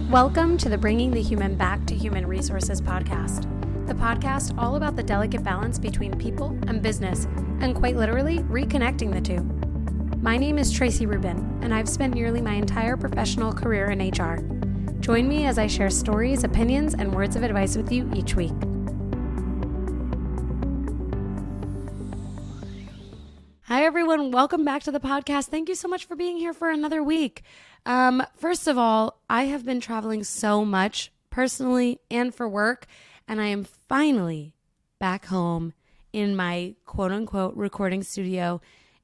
Welcome to the Bringing the Human Back to Human Resources podcast, the podcast all about the delicate balance between people and business, and quite literally, reconnecting the two. My name is Tracy Rubin, and I've spent nearly my entire professional career in HR. Join me as I share stories, opinions, and words of advice with you each week. Hi, everyone. Welcome back to the podcast. Thank you so much for being here for another week. First of all, I have been traveling so much personally and for work, and I am finally back home in my quote unquote recording studio,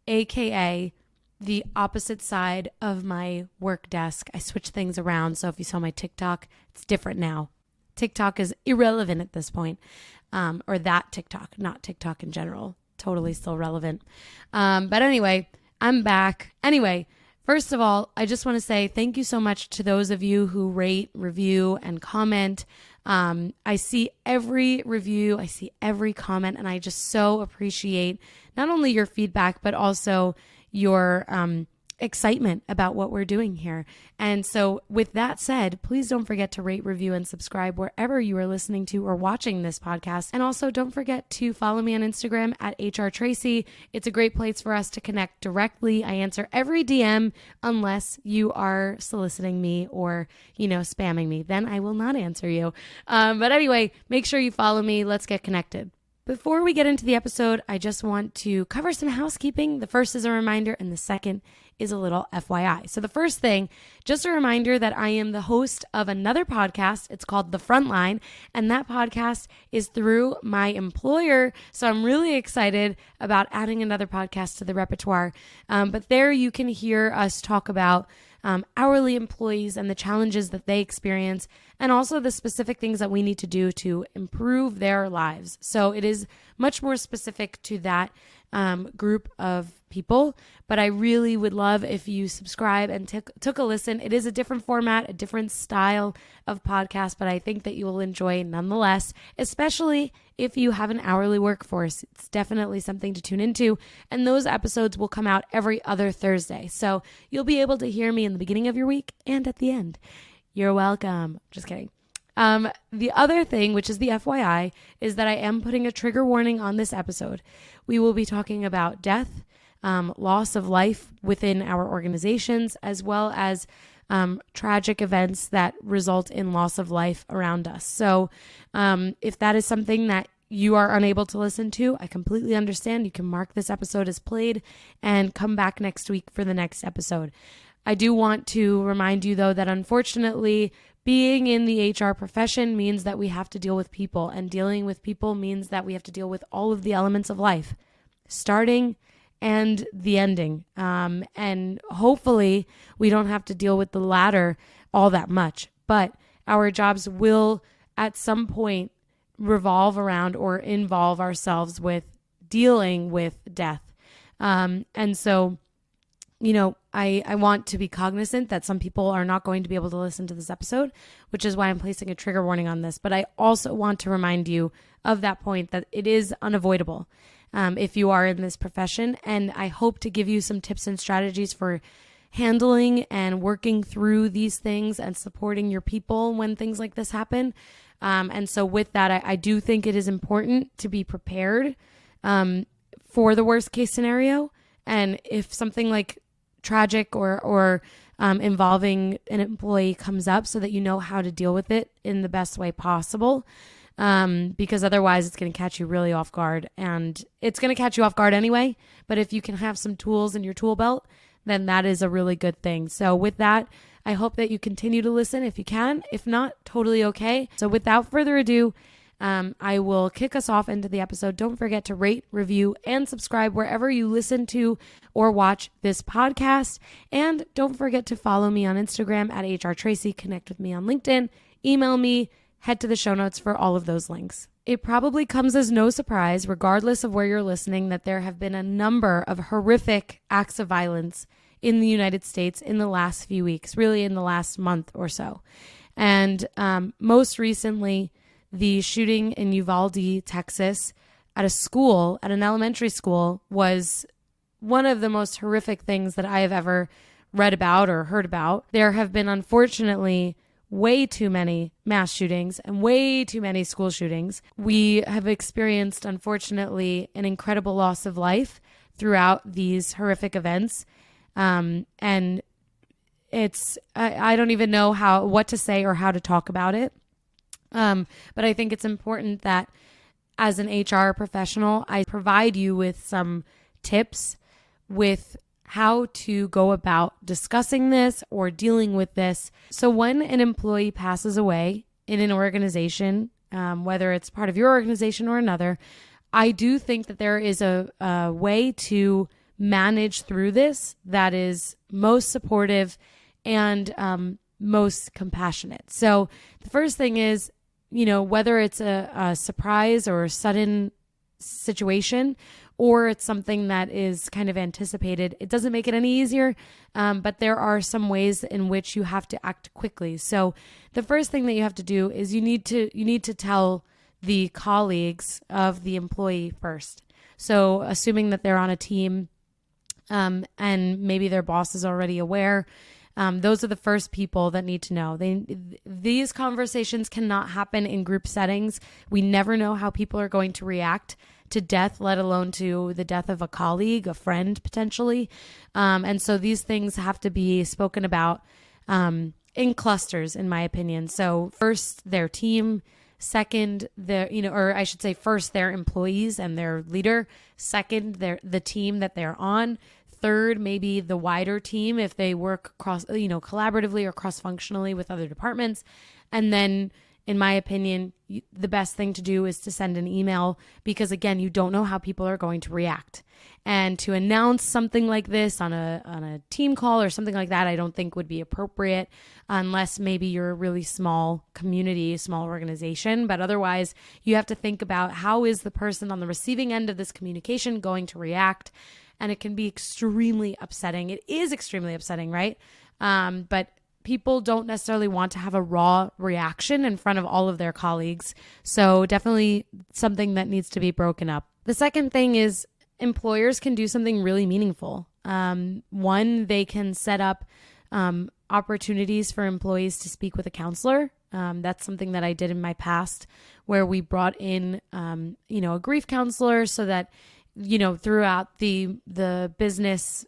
aka the opposite side of my work desk. I switch things around. So if you saw my TikTok, it's different now. TikTok is irrelevant at this point, or that TikTok, not TikTok in general. Totally still relevant. But anyway, I'm back. Anyway, first of all, I just want to say thank you so much to those of you who rate, review, and comment. I see every review, I see every comment, and I just so appreciate not only your feedback, but also your excitement about what we're doing here. And so with that said, please don't forget to rate, review, and subscribe wherever you are listening to or watching this podcast. And also don't forget to follow me on Instagram at HRTracy. It's a great place for us to connect directly. I answer every DM unless you are soliciting me or, spamming me. Then I will not answer you. But anyway, make sure you follow me. Let's get connected. Before we get into the episode, I just want to cover some housekeeping. The first is a reminder, and the second is a little FYI. So the first thing, just a reminder that I am the host of another podcast. It's called The Frontline, and that podcast is through my employer. So I'm really excited about adding another podcast to the repertoire. But there you can hear us talk about hourly employees and the challenges that they experience, and also the specific things that we need to do to improve their lives. So it is much more specific to that group of people, but I really would love if you subscribe and took a listen. It is a different format, a different style of podcast, but I think that you will enjoy nonetheless, especially if you have an hourly workforce. It's definitely something to tune into, and those episodes will come out every other Thursday. So you'll be able to hear me in the beginning of your week and at the end. You're welcome. Just kidding. The other thing, which is the FYI, is that I am putting a trigger warning on this episode. We will be talking about death, loss of life within our organizations, as well as tragic events that result in loss of life around us. So if that is something that you are unable to listen to, I completely understand. You can mark this episode as played and come back next week for the next episode. I do want to remind you, though, that unfortunately, being in the HR profession means that we have to deal with people, and dealing with people means that we have to deal with all of the elements of life, starting and the ending. And hopefully we don't have to deal with the latter all that much, but our jobs will at some point revolve around or involve ourselves with dealing with death. And so, I want to be cognizant that some people are not going to be able to listen to this episode, which is why I'm placing a trigger warning on this. But I also want to remind you of that point, that it is unavoidable if you are in this profession. And I hope to give you some tips and strategies for handling and working through these things and supporting your people when things like this happen. And so with that, I do think it is important to be prepared for the worst case scenario. And if something like tragic or involving an employee comes up, so that you know how to deal with it in the best way possible, because otherwise it's going to catch you really off guard, and it's going to catch you off guard anyway. But if you can have some tools in your tool belt, then that is a really good thing. So with that, I hope that you continue to listen if you can. If not, totally okay. So without further ado, I will kick us off into the episode. Don't forget to rate, review, and subscribe wherever you listen to or watch this podcast. And don't forget to follow me on Instagram at HRTracy, connect with me on LinkedIn, email me, head to the show notes for all of those links. It probably comes as no surprise, regardless of where you're listening, that there have been a number of horrific acts of violence in the United States in the last few weeks, really in the last month or so. And most recently, the shooting in Uvalde, Texas, at a school, at an elementary school, was one of the most horrific things that I have ever read about or heard about. There have been, unfortunately, way too many mass shootings and way too many school shootings. We have experienced, unfortunately, an incredible loss of life throughout these horrific events. And I don't even know what to say or how to talk about it. But I think it's important that as an HR professional, I provide you with some tips with how to go about discussing this or dealing with this. So when an employee passes away in an organization, whether it's part of your organization or another, I do think that there is a way to manage through this that is most supportive and most compassionate. So the first thing is, whether it's a surprise or a sudden situation, or it's something that is kind of anticipated, it doesn't make it any easier, but there are some ways in which you have to act quickly. So the first thing that you have to do is you need to tell the colleagues of the employee first. So assuming that they're on a team, and maybe their boss is already aware, those are the first people that need to know. These conversations cannot happen in group settings. We never know how people are going to react to death, let alone to the death of a colleague, a friend, potentially. And so these things have to be spoken about in clusters, in my opinion. So first, their team. Second, first, their employees and their leader. Second, the team that they're on. Third, maybe the wider team if they work collaboratively or cross-functionally with other departments. And then, in my opinion, the best thing to do is to send an email because, again, you don't know how people are going to react. And to announce something like this on a team call or something like that, I don't think would be appropriate unless maybe you're a really small community, small organization. But otherwise, you have to think about how is the person on the receiving end of this communication going to react. And it can be extremely upsetting. It is extremely upsetting, right? But people don't necessarily want to have a raw reaction in front of all of their colleagues. So definitely something that needs to be broken up. The second thing is employers can do something really meaningful. One, they can set up opportunities for employees to speak with a counselor. That's something that I did in my past where we brought in, a grief counselor so that throughout the business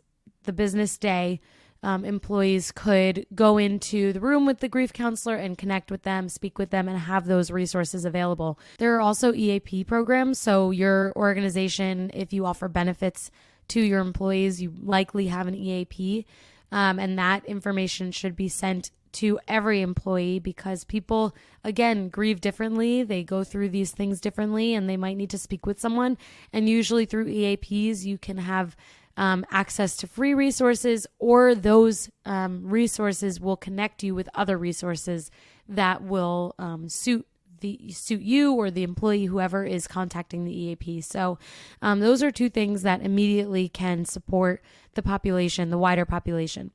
day, employees could go into the room with the grief counselor and connect with them, speak with them, and have those resources available. There are also EAP programs. So your organization, if you offer benefits to your employees, you likely have an EAP, and that information should be sent to every employee because people, again, grieve differently. They go through these things differently and they might need to speak with someone. And usually through EAPs, you can have access to free resources, or those resources will connect you with other resources that will suit you or the employee, whoever is contacting the EAP. So those are two things that immediately can support the population, the wider population.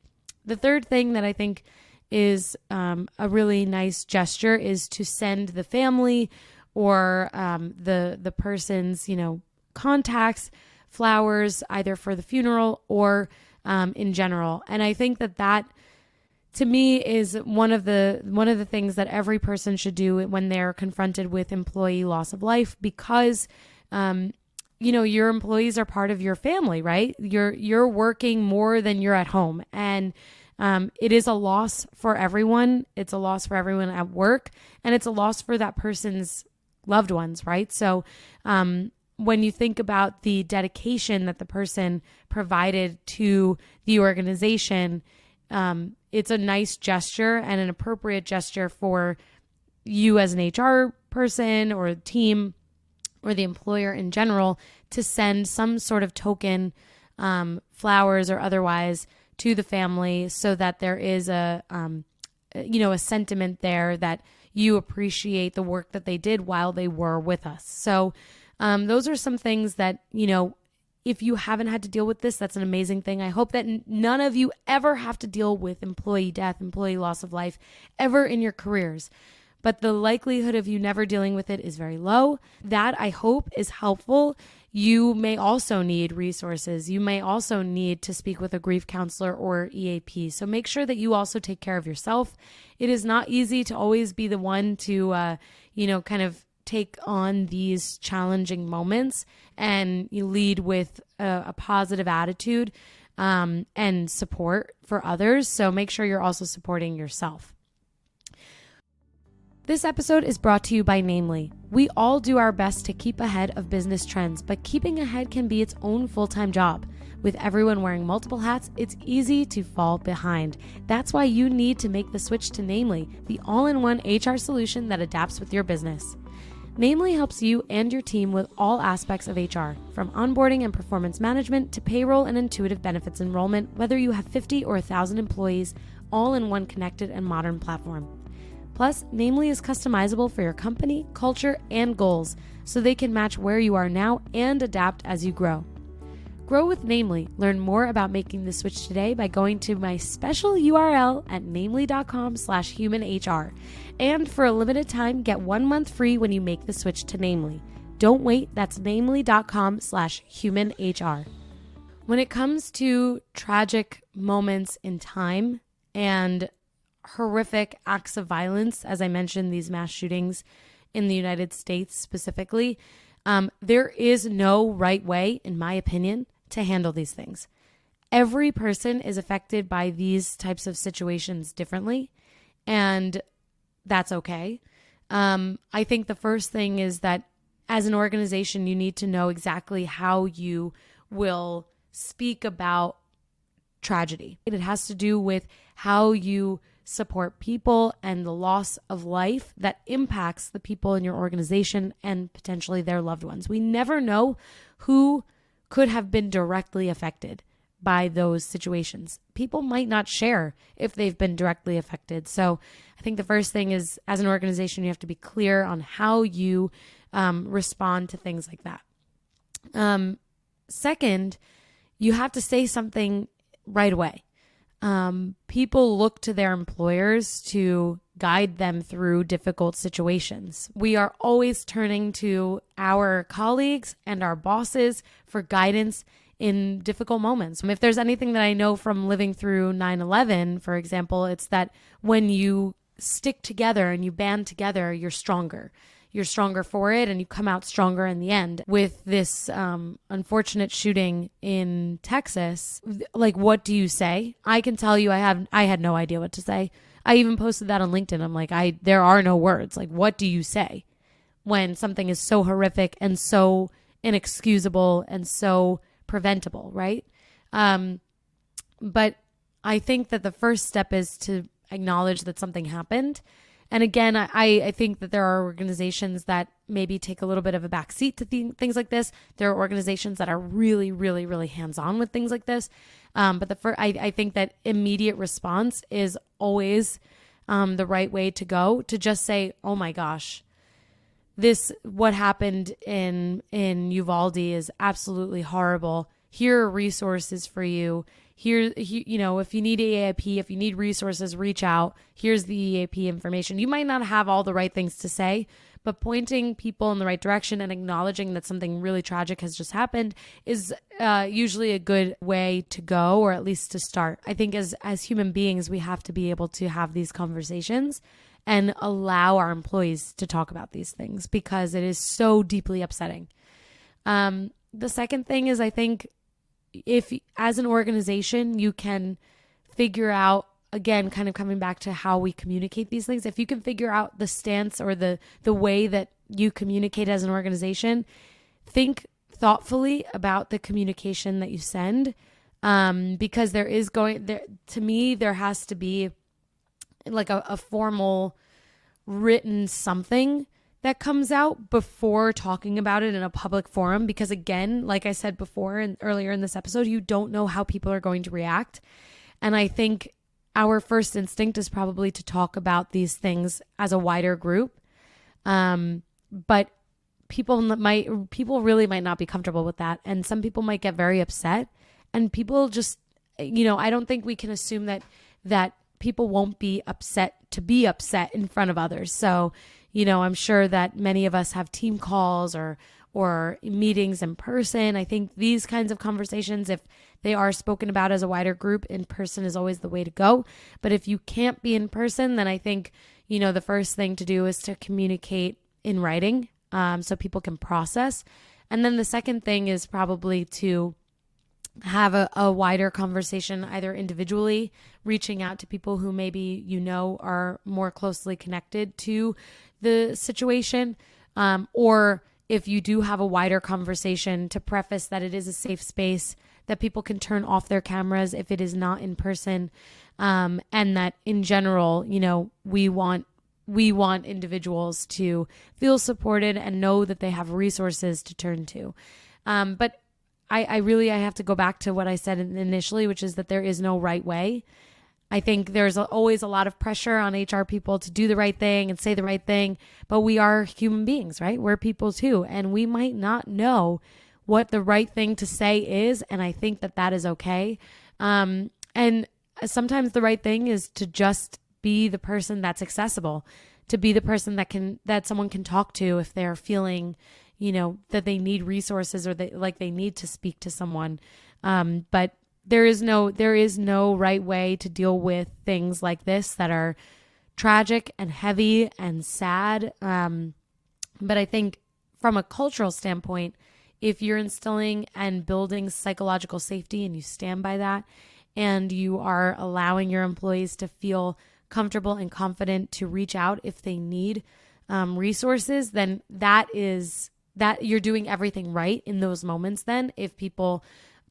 The third thing that I think is a really nice gesture is to send the family or the person's contacts flowers, either for the funeral or in general. And I think that to me is one of the things that every person should do when they're confronted with employee loss of life, because your employees are part of your family, right? You're working more than you're at home, and it is a loss for everyone. It's a loss for everyone at work, and it's a loss for that person's loved ones, right? So when you think about the dedication that the person provided to the organization, it's a nice gesture and an appropriate gesture for you as an HR person or team or the employer in general to send some sort of token, flowers or otherwise, to the family, so that there is a sentiment there that you appreciate the work that they did while they were with us. So those are some things that, if you haven't had to deal with this, that's an amazing thing. I hope that none of you ever have to deal with employee death, employee loss of life ever in your careers. But the likelihood of you never dealing with it is very low. That, I hope, is helpful. you may also need resources. You may also need to speak with a grief counselor or EAP. So make sure that you also take care of yourself. It is not easy to always be the one to, kind of take on these challenging moments, and you lead with a positive attitude and support for others. So make sure you're also supporting yourself. This episode is brought to you by Namely. We all do our best to keep ahead of business trends, but keeping ahead can be its own full-time job. With everyone wearing multiple hats, it's easy to fall behind. That's why you need to make the switch to Namely, the all-in-one HR solution that adapts with your business. Namely helps you and your team with all aspects of HR, from onboarding and performance management to payroll and intuitive benefits enrollment, whether you have 50 or 1,000 employees, all in one connected and modern platform. Plus, Namely is customizable for your company, culture, and goals, so they can match where you are now and adapt as you grow. Grow with Namely. Learn more about making the switch today by going to my special URL at namely.com/humanhr. And for a limited time, get 1 month free when you make the switch to Namely. Don't wait. That's namely.com/humanhr. When it comes to tragic moments in time and horrific acts of violence, as I mentioned, these mass shootings in the United States specifically, there is no right way, in my opinion, to handle these things. Every person is affected by these types of situations differently, and that's okay. I think the first thing is that as an organization, you need to know exactly how you will speak about tragedy. It has to do with how you support people and the loss of life that impacts the people in your organization and potentially their loved ones. We never know who could have been directly affected by those situations. People might not share if they've been directly affected. So I think the first thing is, as an organization, you have to be clear on how you respond to things like that. Second, you have to say something right away. People look to their employers to guide them through difficult situations. We are always turning to our colleagues and our bosses for guidance in difficult moments. If there's anything that I know from living through 9/11, for example, it's that when you stick together and you band together, you're stronger. You're stronger for it, and you come out stronger in the end. With this unfortunate shooting in Texas, like, what do you say? I can tell you, I had no idea what to say. I even posted that on LinkedIn. I'm like, there are no words. Like, what do you say when something is so horrific and so inexcusable and so preventable, right? But I think that the first step is to acknowledge that something happened. And again, I think that there are organizations that maybe take a little bit of a backseat to things like this. There are organizations that are really, really, really hands-on with things like this. But I think that immediate response is always the right way to go, to just say, oh my gosh, what happened in Uvalde is absolutely horrible. Here are resources for you. Here, if you need EAP, if you need resources, reach out. Here's the EAP information. You might not have all the right things to say, but pointing people in the right direction and acknowledging that something really tragic has just happened is usually a good way to go, or at least to start. I think as human beings, we have to be able to have these conversations and allow our employees to talk about these things, because it is so deeply upsetting. The second thing is, I think, if as an organization you can figure out, again, kind of coming back to how we communicate these things, if you can figure out the stance or the way that you communicate as an organization, think thoughtfully about the communication that you send, because there has to be like a formal written something that comes out before talking about it in a public forum. Because again, like I said before and earlier in this episode, you don't know how people are going to react. And I think our first instinct is probably to talk about these things as a wider group. But people really might not be comfortable with that. And some people might get very upset, and people just, I don't think we can assume that people won't be upset to be upset in front of others. So, I'm sure that many of us have team calls or or meetings in person. I think these kinds of conversations, if they are spoken about as a wider group, in person is always the way to go. But if you can't be in person, then I think, the first thing to do is to communicate in writing, so people can process. And then the second thing is probably to have a wider conversation, either individually, reaching out to people who maybe are more closely connected to the situation, or if you do have a wider conversation, to preface that it is a safe space, that people can turn off their cameras if it is not in person, and that in general, we want individuals to feel supported and know that they have resources to turn to. But I have to go back to what I said initially, which is that there is no right way. I think there's always a lot of pressure on HR people to do the right thing and say the right thing, but we are human beings, right? We're people too, and we might not know what the right thing to say is, and I think that is okay. And sometimes the right thing is to just be the person that's accessible, to be the person that someone can talk to if they're feeling, that they need resources or they need to speak to someone. But there is no right way to deal with things like this that are tragic and heavy and sad. But I think from a cultural standpoint, if you're instilling and building psychological safety and you stand by that, and you are allowing your employees to feel comfortable and confident to reach out if they need resources, then that you're doing everything right in those moments. Then if people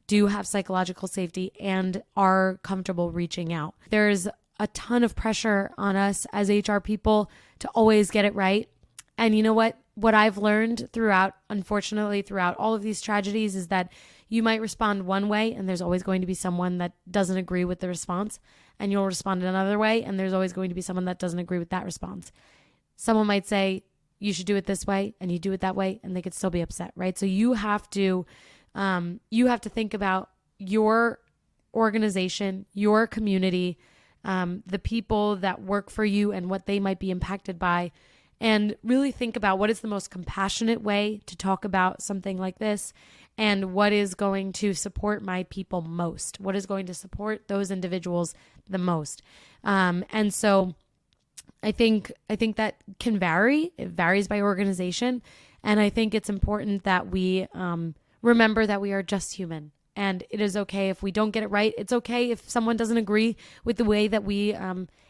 do have psychological safety and are comfortable reaching out, there's a ton of pressure on us as HR people to always get it right. And you know what I've learned unfortunately throughout all of these tragedies is that you might respond one way and there's always going to be someone that doesn't agree with the response, and you'll respond another way and there's always going to be someone that doesn't agree with that response. Someone might say, you should do it this way, and you do it that way, and they could still be upset, right? So you have to think about your organization, your community, the people that work for you and what they might be impacted by, and really think about what is the most compassionate way to talk about something like this, and what is going to support my people most, what is going to support those individuals the most. And so I think that can vary. It varies by organization. And I think it's important that we remember that we are just human. And it is okay if we don't get it right. It's okay if someone doesn't agree with the way that we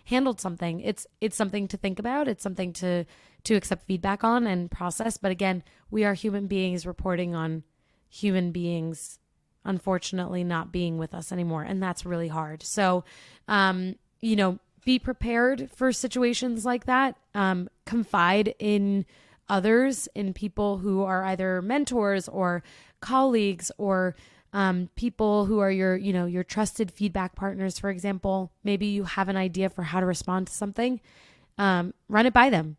handled something. It's something to think about. It's something to accept feedback on and process. But again, we are human beings reporting on human beings, unfortunately, not being with us anymore. And that's really hard. So, be prepared for situations like that. Confide in others, in people who are either mentors or colleagues or people who are your trusted feedback partners. For example, maybe you have an idea for how to respond to something, run it by them.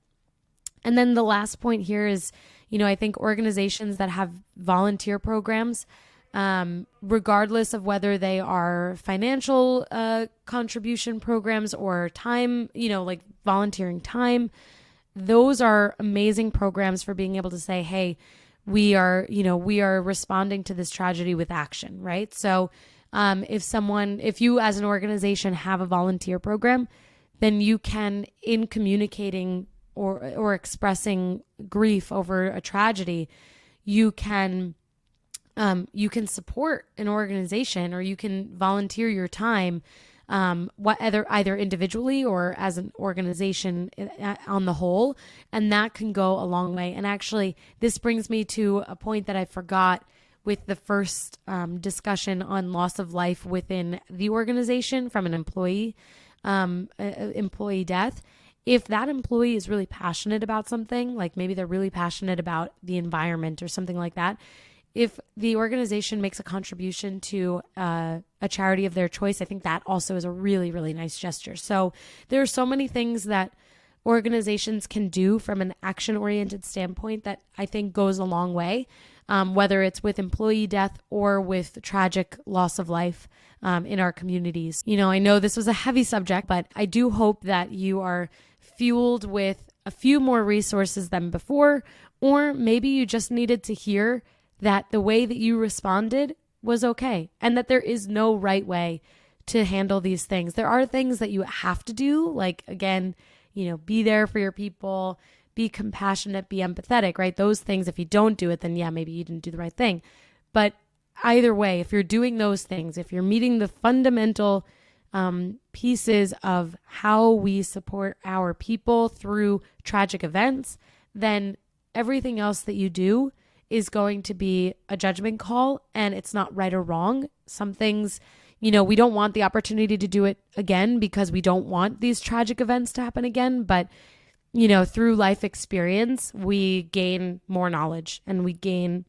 And then the last point here is, I think organizations that have volunteer programs, regardless of whether they are financial contribution programs or time, like volunteering time, those are amazing programs for being able to say, hey, we are responding to this tragedy with action, right? So if you as an organization have a volunteer program, then you can, in communicating or expressing grief over a tragedy, you can support an organization, or you can volunteer your time, either individually or as an organization on the whole, and that can go a long way. And actually, this brings me to a point that I forgot with the first discussion on loss of life within the organization from an employee death. If that employee is really passionate about something, like maybe they're really passionate about the environment or something like that, if the organization makes a contribution to a charity of their choice, I think that also is a really, really nice gesture. So there are so many things that organizations can do from an action-oriented standpoint that I think goes a long way, whether it's with employee death or with tragic loss of life in our communities. I know this was a heavy subject, but I do hope that you are fueled with a few more resources than before, Or maybe you just needed to hear that the way that you responded was okay and that there is no right way to handle these things. There are things that you have to do, like, again, be there for your people, be compassionate, be empathetic, right? Those things, if you don't do it, then yeah, maybe you didn't do the right thing. But either way, if you're doing those things, if you're meeting the fundamental pieces of how we support our people through tragic events, then everything else that you do is going to be a judgment call, and it's not right or wrong. Some things, we don't want the opportunity to do it again because we don't want these tragic events to happen again. But, through life experience, we gain more knowledge and we gain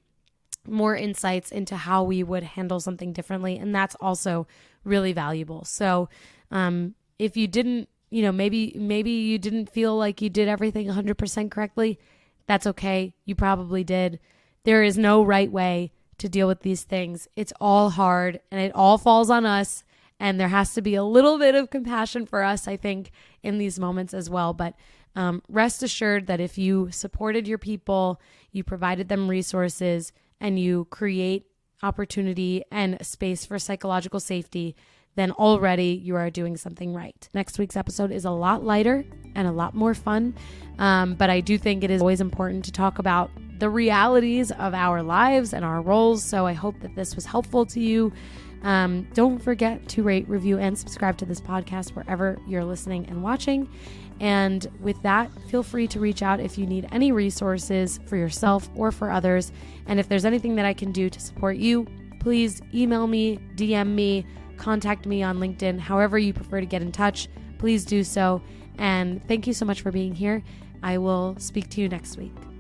more insights into how we would handle something differently. And that's also really valuable. So if you didn't, maybe you didn't feel like you did everything 100% correctly, that's okay. You probably did. There is no right way to deal with these things. It's all hard and it all falls on us. And there has to be a little bit of compassion for us, I think, in these moments as well. But rest assured that if you supported your people, you provided them resources, and you create opportunity and space for psychological safety, then already you are doing something right. Next week's episode is a lot lighter and a lot more fun. But I do think it is always important to talk about the realities of our lives and our roles. So I hope that this was helpful to you. Don't forget to rate, review, and subscribe to this podcast wherever you're listening and watching. And with that, feel free to reach out if you need any resources for yourself or for others. And if there's anything that I can do to support you, please email me, DM me, contact me on LinkedIn, however you prefer to get in touch, please do so. And thank you so much for being here. I will speak to you next week.